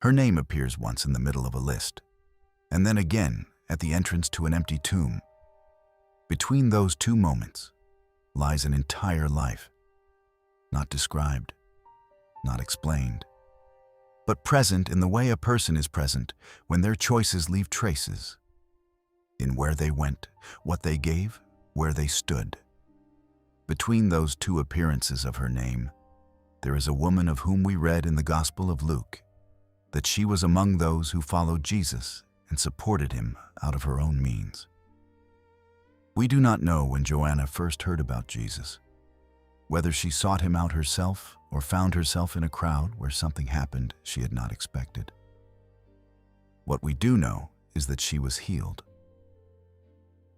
Her name appears once in the middle of a list, and then again at the entrance to an empty tomb. Between those two moments lies an entire life, not described, not explained, but present in the way a person is present when their choices leave traces, in where they went, what they gave, where they stood. Between those two appearances of her name, there is a woman of whom we read in the Gospel of Luke that she was among those who followed Jesus and supported him out of her own means. We do not know when Joanna first heard about Jesus, whether she sought him out herself or found herself in a crowd where something happened she had not expected. What we do know is that she was healed.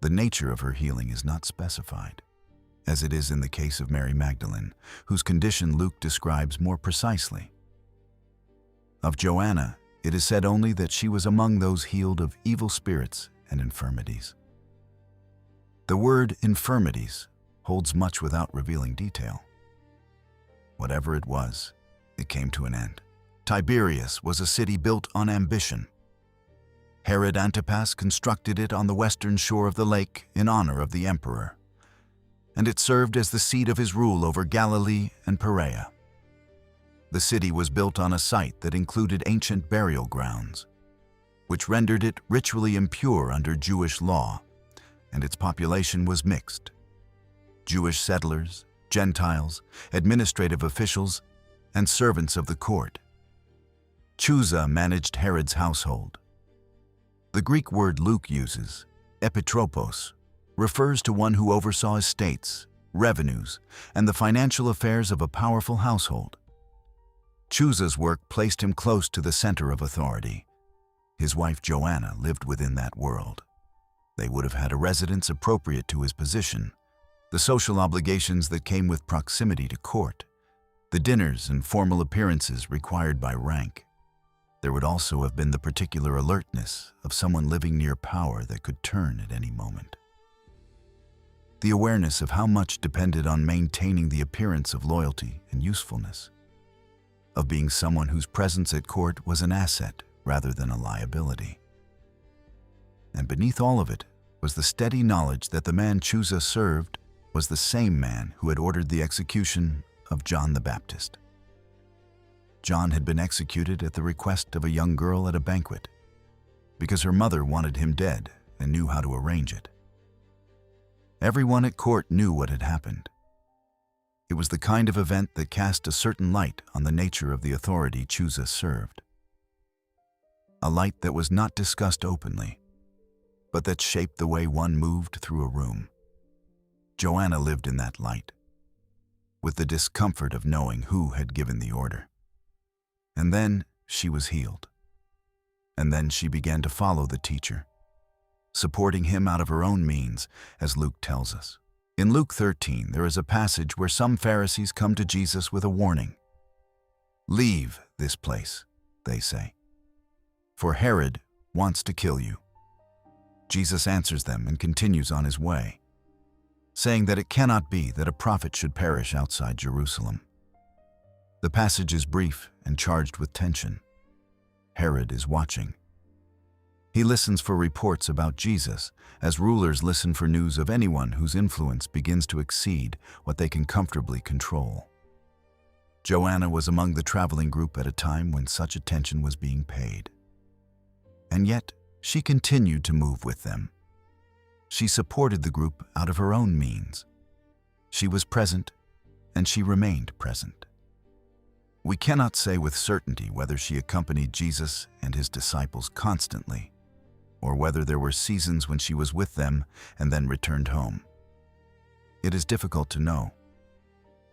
The nature of her healing is not specified, as it is in the case of Mary Magdalene, whose condition Luke describes more precisely. Of Joanna, it is said only that she was among those healed of evil spirits and infirmities. The word infirmities holds much without revealing detail. Whatever it was, it came to an end. Tiberius was a city built on ambition. Herod Antipas constructed it on the western shore of the lake in honor of the emperor, and it served as the seat of his rule over Galilee and Perea. The city was built on a site that included ancient burial grounds, which rendered it ritually impure under Jewish law, and its population was mixed. Jewish settlers, Gentiles, administrative officials, and servants of the court. Chusa managed Herod's household. The Greek word Luke uses, epitropos, refers to one who oversaw estates, revenues, and the financial affairs of a powerful household. Chusa's work placed him close to the center of authority. His wife Joanna lived within that world. They would have had a residence appropriate to his position, the social obligations that came with proximity to court, the dinners and formal appearances required by rank. There would also have been the particular alertness of someone living near power that could turn at any moment. The awareness of how much depended on maintaining the appearance of loyalty and usefulness, of being someone whose presence at court was an asset rather than a liability. And beneath all of it was the steady knowledge that the man Chusa served was the same man who had ordered the execution of John the Baptist. John had been executed at the request of a young girl at a banquet, because her mother wanted him dead and knew how to arrange it. Everyone at court knew what had happened. It was the kind of event that cast a certain light on the nature of the authority Chusa served. A light that was not discussed openly, but that shaped the way one moved through a room. Joanna lived in that light, with the discomfort of knowing who had given the order. And then she was healed. And then she began to follow the teacher, supporting him out of her own means, as Luke tells us. In Luke 13, there is a passage where some Pharisees come to Jesus with a warning. "Leave this place," they say, "for Herod wants to kill you." Jesus answers them and continues on his way, saying that it cannot be that a prophet should perish outside Jerusalem. The passage is brief and charged with tension. Herod is watching. He listens for reports about Jesus, as rulers listen for news of anyone whose influence begins to exceed what they can comfortably control. Joanna was among the traveling group at a time when such attention was being paid. And yet, she continued to move with them. She supported the group out of her own means. She was present, and she remained present. We cannot say with certainty whether she accompanied Jesus and his disciples constantly, or whether there were seasons when she was with them and then returned home. It is difficult to know,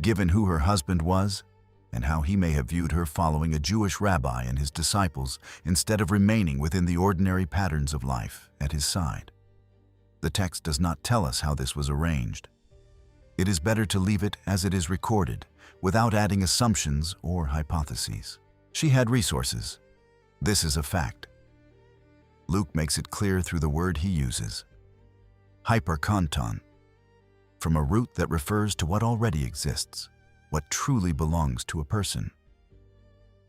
given who her husband was and how he may have viewed her following a Jewish rabbi and his disciples instead of remaining within the ordinary patterns of life at his side. The text does not tell us how this was arranged. It is better to leave it as it is recorded, without adding assumptions or hypotheses. She had resources. This is a fact. Luke makes it clear through the word he uses, hyperkonton, from a root that refers to what already exists, what truly belongs to a person.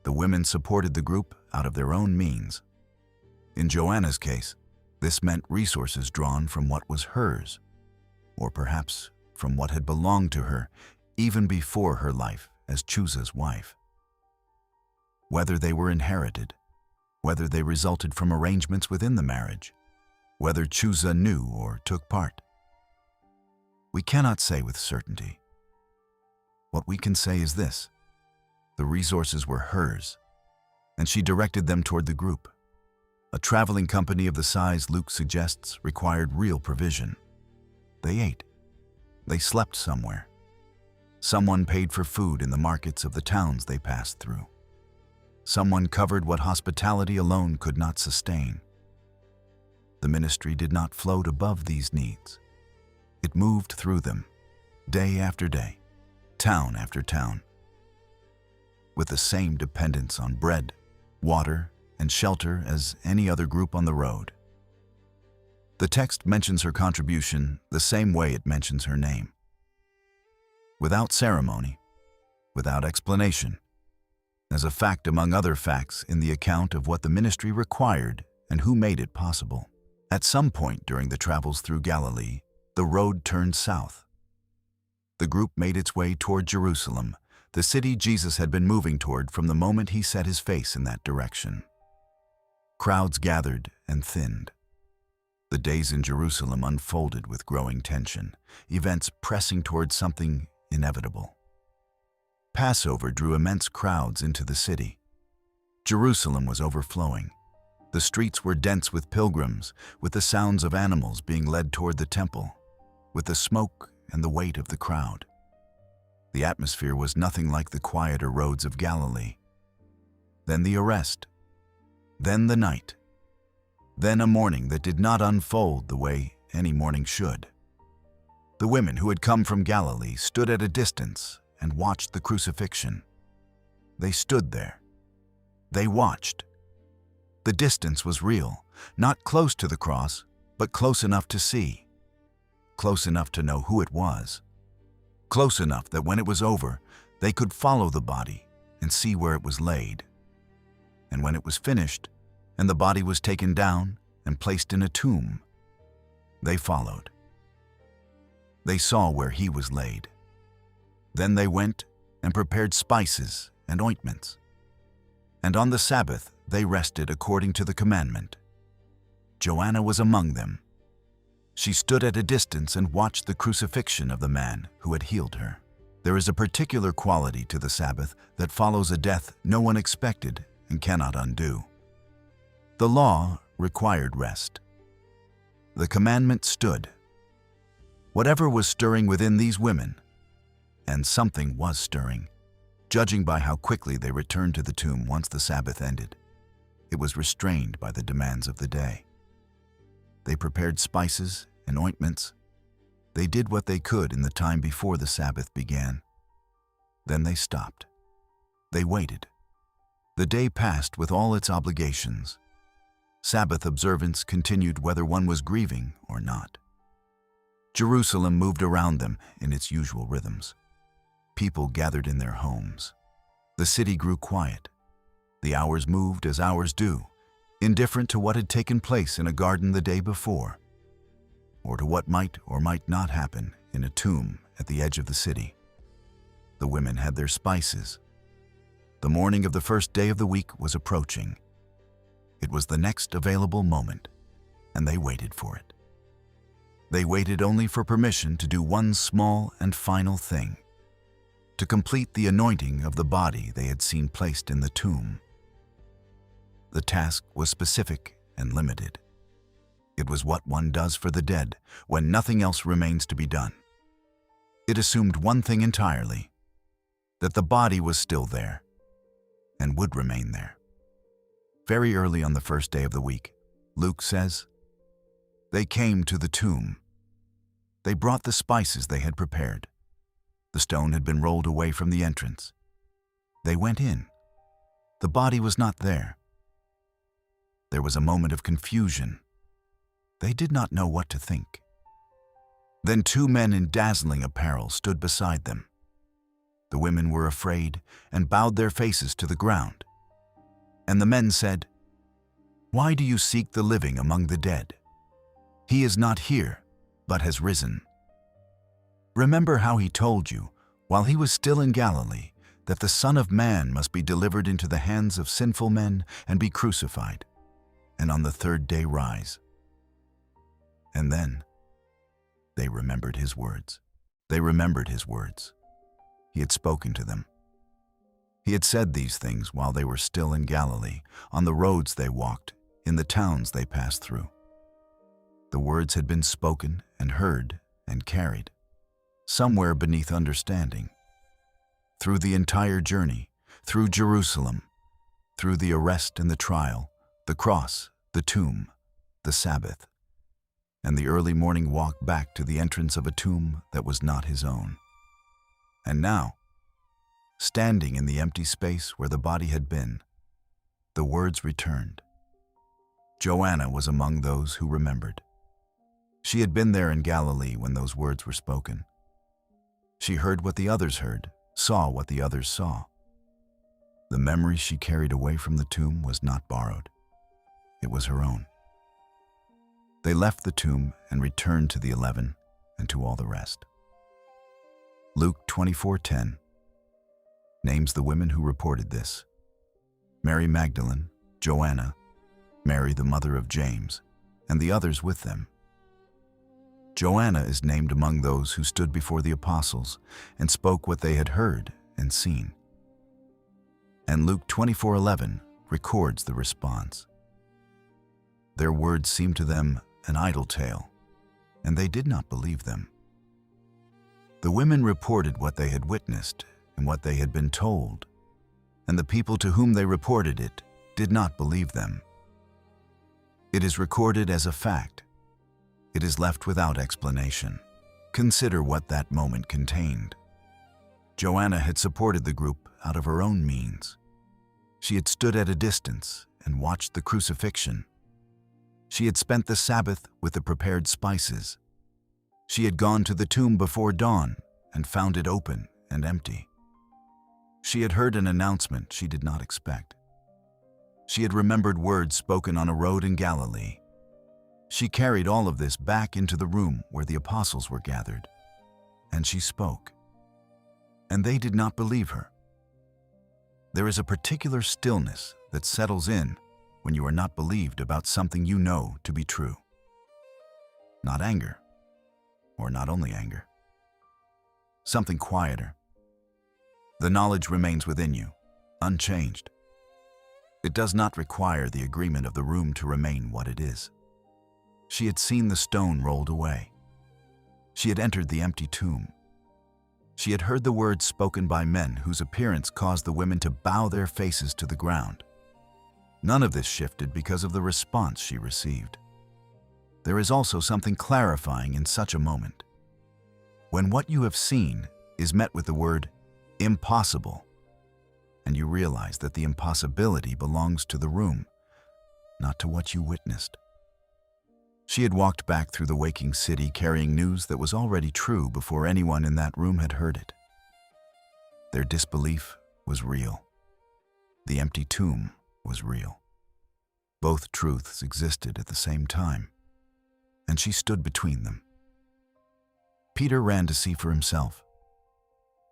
The women supported the group out of their own means. In Joanna's case, this meant resources drawn from what was hers, or perhaps from what had belonged to her even before her life as Chuza's wife. Whether they were inherited, whether they resulted from arrangements within the marriage, whether Chuza knew or took part, we cannot say with certainty. What we can say is this: the resources were hers, and she directed them toward the group. A traveling company of the size Luke suggests required real provision. They ate. They slept somewhere. Someone paid for food in the markets of the towns they passed through. Someone covered what hospitality alone could not sustain. The ministry did not float above these needs. It moved through them, day after day, town after town, with the same dependence on bread, water, and shelter as any other group on the road. The text mentions her contribution the same way it mentions her name. Without ceremony, without explanation, as a fact among other facts in the account of what the ministry required and who made it possible. At some point during the travels through Galilee, the road turned south. The group made its way toward Jerusalem, the city Jesus had been moving toward from the moment he set his face in that direction. Crowds gathered and thinned. The days in Jerusalem unfolded with growing tension, events pressing toward something inevitable. Passover drew immense crowds into the city. Jerusalem was overflowing. The streets were dense with pilgrims, with the sounds of animals being led toward the temple, with the smoke and the weight of the crowd. The atmosphere was nothing like the quieter roads of Galilee. Then the arrest. Then the night. Then a morning that did not unfold the way any morning should. The women who had come from Galilee stood at a distance and watched the crucifixion. They stood there. They watched. The distance was real, not close to the cross, but close enough to see. Close enough to know who it was. Close enough that when it was over, they could follow the body and see where it was laid. And when it was finished, and the body was taken down and placed in a tomb, they followed. They saw where he was laid. Then they went and prepared spices and ointments. And on the Sabbath they rested according to the commandment. Joanna was among them. She stood at a distance and watched the crucifixion of the man who had healed her. There is a particular quality to the Sabbath that follows a death no one expected and cannot undo. The law required rest. The commandment stood. Whatever was stirring within these women, and something was stirring, judging by how quickly they returned to the tomb once the Sabbath ended, it was restrained by the demands of the day. They prepared spices and ointments. They did what they could in the time before the Sabbath began. Then they stopped. They waited. The day passed with all its obligations. Sabbath observance continued whether one was grieving or not. Jerusalem moved around them in its usual rhythms. People gathered in their homes. The city grew quiet. The hours moved as hours do, indifferent to what had taken place in a garden the day before, or to what might or might not happen in a tomb at the edge of the city. The women had their spices. The morning of the first day of the week was approaching. It was the next available moment, and they waited for it. They waited only for permission to do one small and final thing, to complete the anointing of the body they had seen placed in the tomb. The task was specific and limited. It was what one does for the dead when nothing else remains to be done. It assumed one thing entirely, that the body was still there and would remain there. Very early on the first day of the week, Luke says, they came to the tomb. They brought the spices they had prepared. The stone had been rolled away from the entrance. They went in. The body was not there. There was a moment of confusion. They did not know what to think. Then two men in dazzling apparel stood beside them. The women were afraid and bowed their faces to the ground. And the men said, "Why do you seek the living among the dead? He is not here, but has risen. Remember how he told you, while he was still in Galilee, that the Son of Man must be delivered into the hands of sinful men and be crucified, and on the third day rise." And then they remembered his words. They remembered his words. He had spoken to them. He had said these things while they were still in Galilee, on the roads they walked, in the towns they passed through. The words had been spoken and heard and carried, somewhere beneath understanding. Through the entire journey, through Jerusalem, through the arrest and the trial, the cross, the tomb, the Sabbath, and the early morning walk back to the entrance of a tomb that was not his own. And now, standing in the empty space where the body had been, the words returned. Joanna was among those who remembered. She had been there in Galilee when those words were spoken. She heard what the others heard, saw what the others saw. The memory she carried away from the tomb was not borrowed. It was her own. They left the tomb and returned to the 11 and to all the rest. Luke 24:10 names the women who reported this: Mary Magdalene, Joanna, Mary the mother of James, and the others with them. Joanna is named among those who stood before the apostles and spoke what they had heard and seen. And Luke 24:11 records the response. Their words seemed to them an idle tale, and they did not believe them. The women reported what they had witnessed and what they had been told, and the people to whom they reported it did not believe them. It is recorded as a fact. It is left without explanation. Consider what that moment contained. Joanna had supported the group out of her own means. She had stood at a distance and watched the crucifixion. She had spent the Sabbath with the prepared spices. She had gone to the tomb before dawn and found it open and empty. She had heard an announcement she did not expect. She had remembered words spoken on a road in Galilee. She carried all of this back into the room where the apostles were gathered, and she spoke. And they did not believe her. There is a particular stillness that settles in when you are not believed about something you know to be true. Not anger, or not only anger. Something quieter. The knowledge remains within you, unchanged. It does not require the agreement of the room to remain what it is. She had seen the stone rolled away. She had entered the empty tomb. She had heard the words spoken by men whose appearance caused the women to bow their faces to the ground. None of this shifted because of the response she received. There is also something clarifying in such a moment. When what you have seen is met with the word impossible, and you realize that the impossibility belongs to the room, not to what you witnessed. She had walked back through the waking city carrying news that was already true before anyone in that room had heard it. Their disbelief was real. The empty tomb was real. Both truths existed at the same time, and she stood between them. Peter ran to see for himself.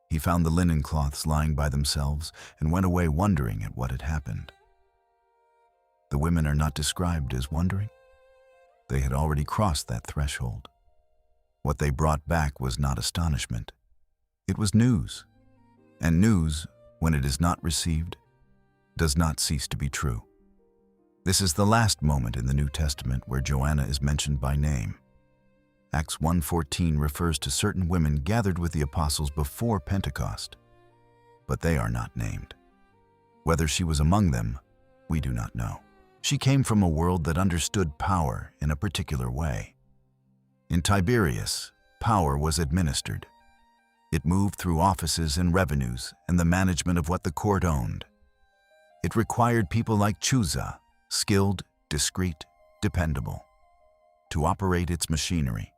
He found the linen cloths lying by themselves and went away wondering at what had happened. The women are not described as wondering. They had already crossed that threshold. What they brought back was not astonishment. It was news. And news, when it is not received, does not cease to be true. This is the last moment in the New Testament where Joanna is mentioned by name. Acts 1:14 refers to certain women gathered with the apostles before Pentecost, but they are not named. Whether she was among them, we do not know. She came from a world that understood power in a particular way. In Tiberius, power was administered. It moved through offices and revenues and the management of what the court owned. It required people like Chusa, skilled, discreet, dependable, to operate its machinery.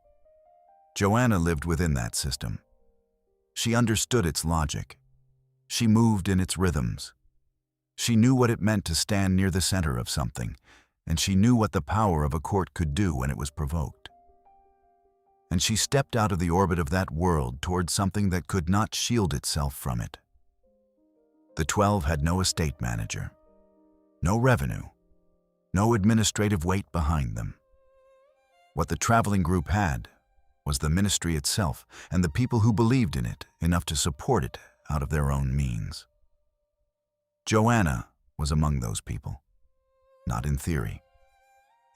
Joanna lived within that system. She understood its logic. She moved in its rhythms. She knew what it meant to stand near the center of something, and she knew what the power of a court could do when it was provoked. And she stepped out of the orbit of that world towards something that could not shield itself from it. The 12 had no estate manager, no revenue, no administrative weight behind them. What the traveling group had was the ministry itself and the people who believed in it enough to support it out of their own means. Joanna was among those people, not in theory,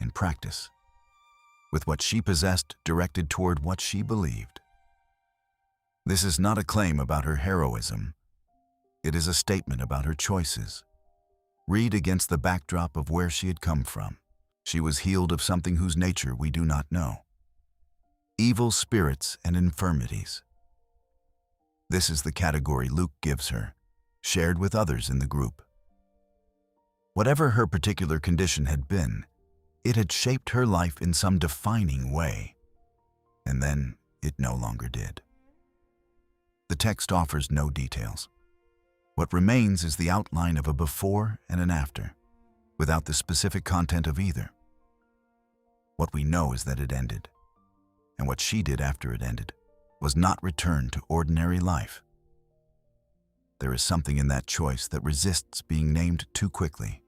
in practice, with what she possessed directed toward what she believed. This is not a claim about her heroism. It is a statement about her choices. Read against the backdrop of where she had come from. She was healed of something whose nature we do not know. Evil spirits and infirmities. This is the category Luke gives her, shared with others in the group. Whatever her particular condition had been, it had shaped her life in some defining way, and then it no longer did. The text offers no details. What remains is the outline of a before and an after, without the specific content of either. What we know is that it ended, and what she did after it ended was not return to ordinary life. There is something in that choice that resists being named too quickly.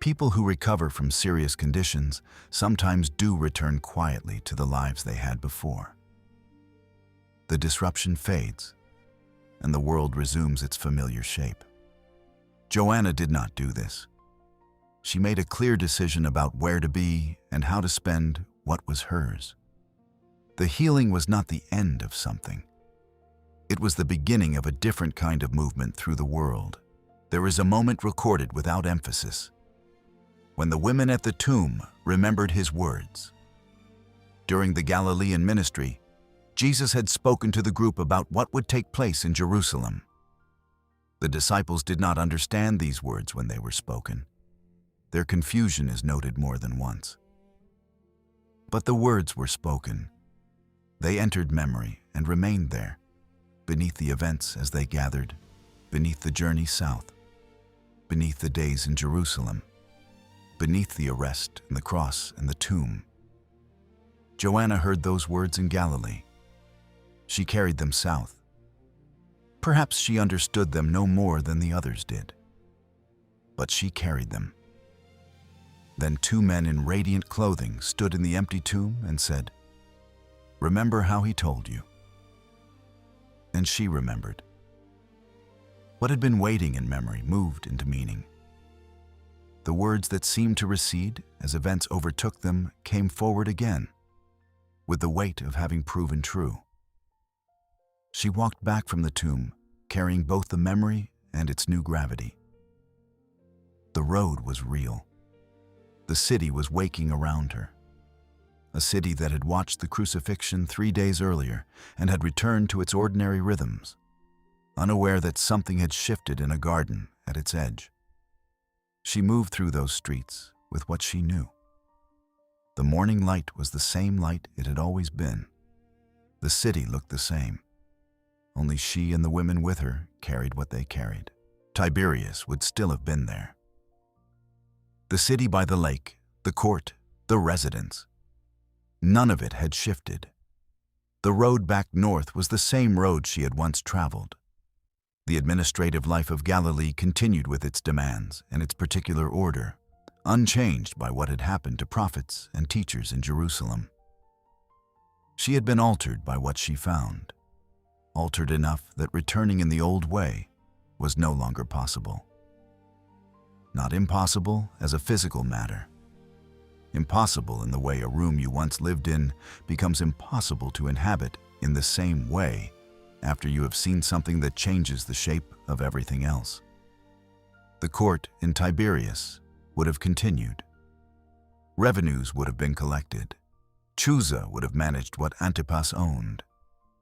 People who recover from serious conditions sometimes do return quietly to the lives they had before. The disruption fades, and the world resumes its familiar shape. Joanna did not do this. She made a clear decision about where to be and how to spend what was hers. The healing was not the end of something. It was the beginning of a different kind of movement through the world. There is a moment recorded without emphasis, when the women at the tomb remembered his words. During the Galilean ministry, Jesus had spoken to the group about what would take place in Jerusalem. The disciples did not understand these words when they were spoken. Their confusion is noted more than once. But the words were spoken. They entered memory and remained there, beneath the events as they gathered, beneath the journey south, beneath the days in Jerusalem, beneath the arrest and the cross and the tomb. Joanna heard those words in Galilee. She carried them south. Perhaps she understood them no more than the others did, but she carried them. Then 2 men in radiant clothing stood in the empty tomb and said, "Remember how he told you." And she remembered. What had been waiting in memory moved into meaning. The words that seemed to recede as events overtook them came forward again, with the weight of having proven true. She walked back from the tomb, carrying both the memory and its new gravity. The road was real. The city was waking around her. A city that had watched the crucifixion 3 days earlier and had returned to its ordinary rhythms, unaware that something had shifted in a garden at its edge. She moved through those streets with what she knew. The morning light was the same light it had always been. The city looked the same. Only she and the women with her carried what they carried. Tiberius would still have been there. The city by the lake, the court, the residence. None of it had shifted. The road back north was the same road she had once traveled. The administrative life of Galilee continued with its demands and its particular order, unchanged by what had happened to prophets and teachers in Jerusalem. She had been altered by what she found, altered enough that returning in the old way was no longer possible. Not impossible as a physical matter. Impossible in the way a room you once lived in becomes impossible to inhabit in the same way after you have seen something that changes the shape of everything else. The court in Tiberius would have continued. Revenues would have been collected. Chusa would have managed what Antipas owned.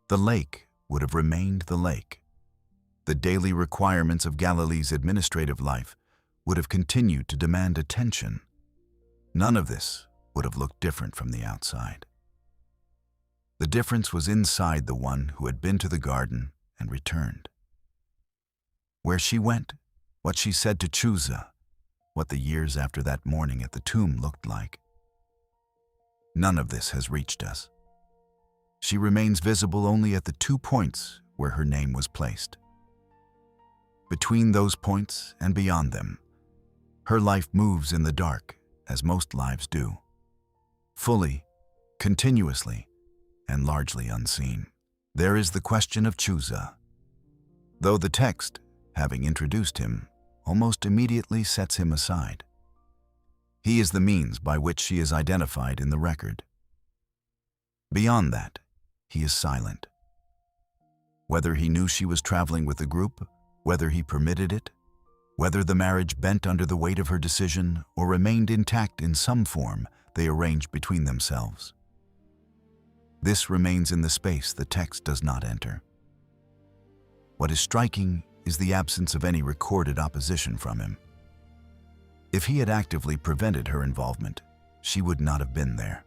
The lake would have remained the lake. The daily requirements of Galilee's administrative life would have continued to demand attention. None of this would have looked different from the outside. The difference was inside the one who had been to the garden and returned. Where she went, what she said to Chusa, what the years after that morning at the tomb looked like. None of this has reached us. She remains visible only at the 2 points where her name was placed. Between those points and beyond them, her life moves in the dark, as most lives do, fully, continuously, and largely unseen. There is the question of Chusa, though the text, having introduced him, almost immediately sets him aside. He is the means by which she is identified in the record. Beyond that, he is silent. Whether he knew she was traveling with the group, whether he permitted it, whether the marriage bent under the weight of her decision or remained intact in some form they arranged between themselves. This remains in the space the text does not enter. What is striking is the absence of any recorded opposition from him. If he had actively prevented her involvement, she would not have been there.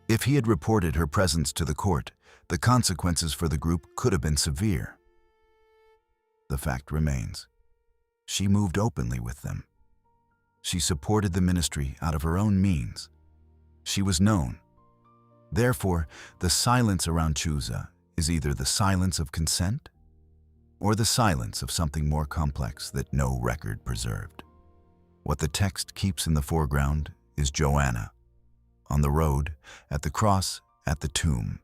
If he had reported her presence to the court, the consequences for the group could have been severe. The fact remains, she moved openly with them. She supported the ministry out of her own means. She was known. Therefore, the silence around Chusa is either the silence of consent or the silence of something more complex that no record preserved. What the text keeps in the foreground is Joanna, on the road, at the cross, at the tomb,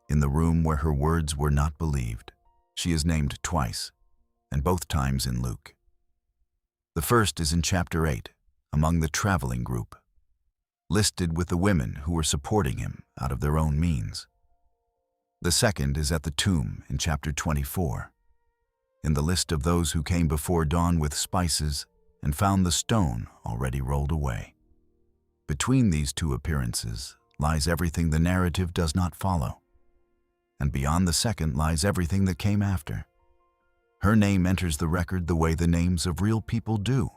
in the room where her words were not believed. She is named twice, and both times in Luke. The first is in chapter 8, among the traveling group, listed with the women who were supporting him out of their own means. The second is at the tomb in chapter 24, in the list of those who came before dawn with spices and found the stone already rolled away. Between these 2 appearances lies everything the narrative does not follow, and beyond the second lies everything that came after. Her name enters the record the way the names of real people do,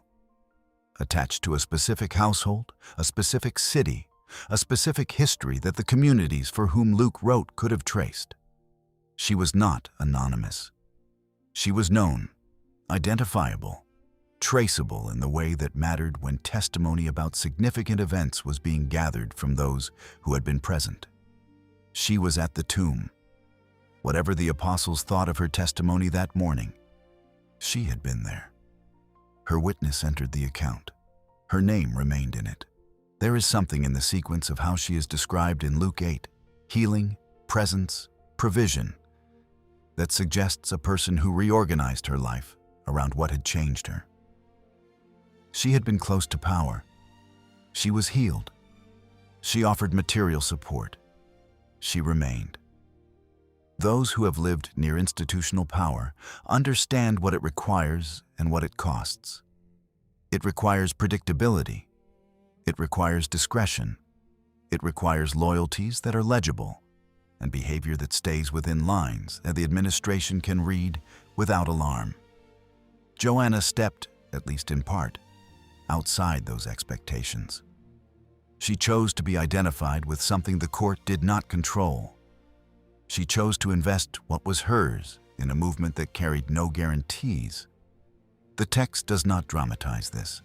attached to a specific household, a specific city, a specific history that the communities for whom Luke wrote could have traced. She was not anonymous. She was known, identifiable, traceable in the way that mattered when testimony about significant events was being gathered from those who had been present. She was at the tomb. Whatever the apostles thought of her testimony that morning, she had been there. Her witness entered the account. Her name remained in it. There is something in the sequence of how she is described in Luke 8, healing, presence, provision, that suggests a person who reorganized her life around what had changed her. She had been close to power. She was healed. She offered material support. She remained. Those who have lived near institutional power understand what it requires and what it costs. It requires predictability. It requires discretion. It requires loyalties that are legible and behavior that stays within lines that the administration can read without alarm. Joanna stepped, at least in part, outside those expectations. She chose to be identified with something the court did not control. She chose to invest what was hers in a movement that carried no guarantees. The text does not dramatize this.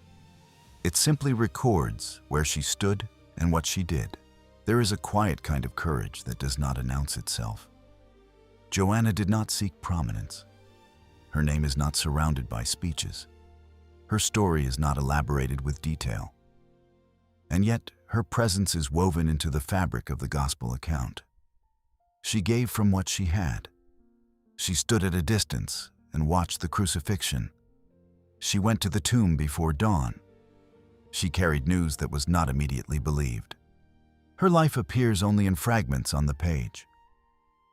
It simply records where she stood and what she did. There is a quiet kind of courage that does not announce itself. Joanna did not seek prominence. Her name is not surrounded by speeches. Her story is not elaborated with detail. And yet, her presence is woven into the fabric of the gospel account. She gave from what she had. She stood at a distance and watched the crucifixion. She went to the tomb before dawn. She carried news that was not immediately believed. Her life appears only in fragments on the page.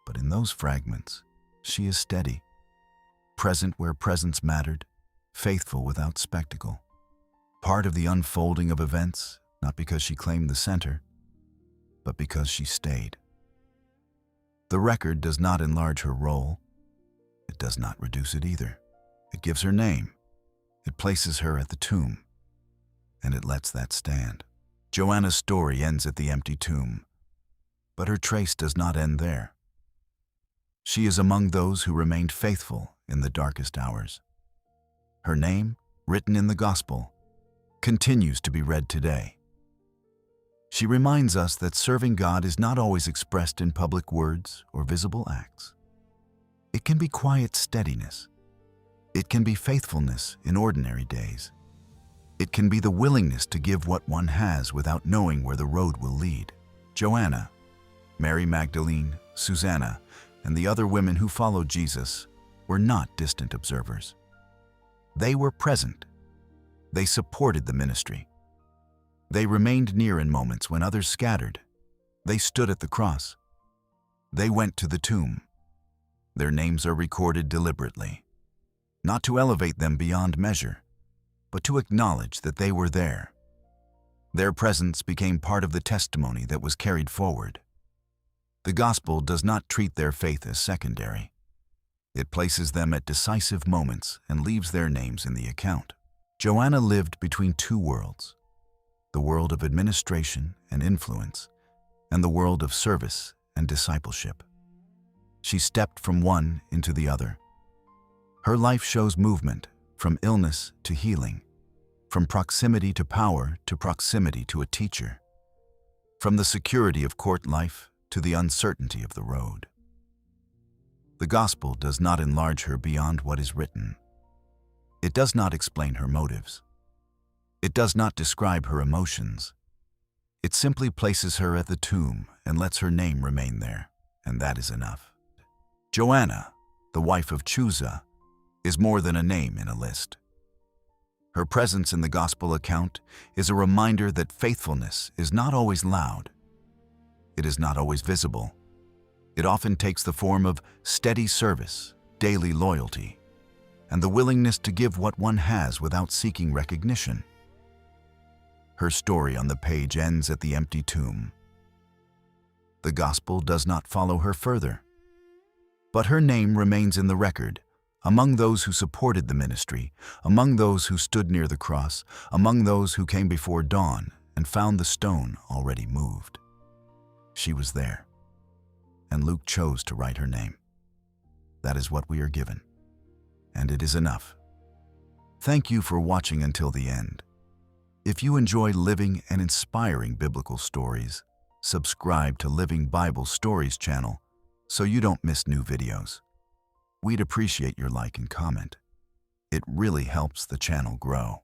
But in those fragments, she is steady, present where presence mattered, faithful without spectacle. Part of the unfolding of events, not because she claimed the center, but because she stayed. The record does not enlarge her role. It does not reduce it either. It gives her name. It places her at the tomb. And it lets that stand. Joanna's story ends at the empty tomb. But her trace does not end there. She is among those who remained faithful in the darkest hours. Her name, written in the Gospel, continues to be read today. She reminds us that serving God is not always expressed in public words or visible acts. It can be quiet steadiness. It can be faithfulness in ordinary days. It can be the willingness to give what one has without knowing where the road will lead. Joanna, Mary Magdalene, Susanna, and the other women who followed Jesus were not distant observers. They were present. They supported the ministry. They remained near in moments when others scattered. They stood at the cross. They went to the tomb. Their names are recorded deliberately, not to elevate them beyond measure, but to acknowledge that they were there. Their presence became part of the testimony that was carried forward. The Gospel does not treat their faith as secondary. It places them at decisive moments and leaves their names in the account. Joanna lived between two worlds, the world of administration and influence, and the world of service and discipleship. She stepped from one into the other. Her life shows movement from illness to healing, from proximity to power to proximity to a teacher, from the security of court life to the uncertainty of the road. The Gospel does not enlarge her beyond what is written. It does not explain her motives. It does not describe her emotions. It simply places her at the tomb and lets her name remain there, and that is enough. Joanna, the wife of Chuza, is more than a name in a list. Her presence in the Gospel account is a reminder that faithfulness is not always loud. It is not always visible. It often takes the form of steady service, daily loyalty, and the willingness to give what one has without seeking recognition. Her story on the page ends at the empty tomb. The Gospel does not follow her further, but her name remains in the record, among those who supported the ministry, among those who stood near the cross, among those who came before dawn and found the stone already moved. She was there, and Luke chose to write her name. That is what we are given, and it is enough. Thank you for watching until the end. If you enjoy living and inspiring biblical stories, subscribe to Living Bible Stories channel so you don't miss new videos. We'd appreciate your like and comment. It really helps the channel grow.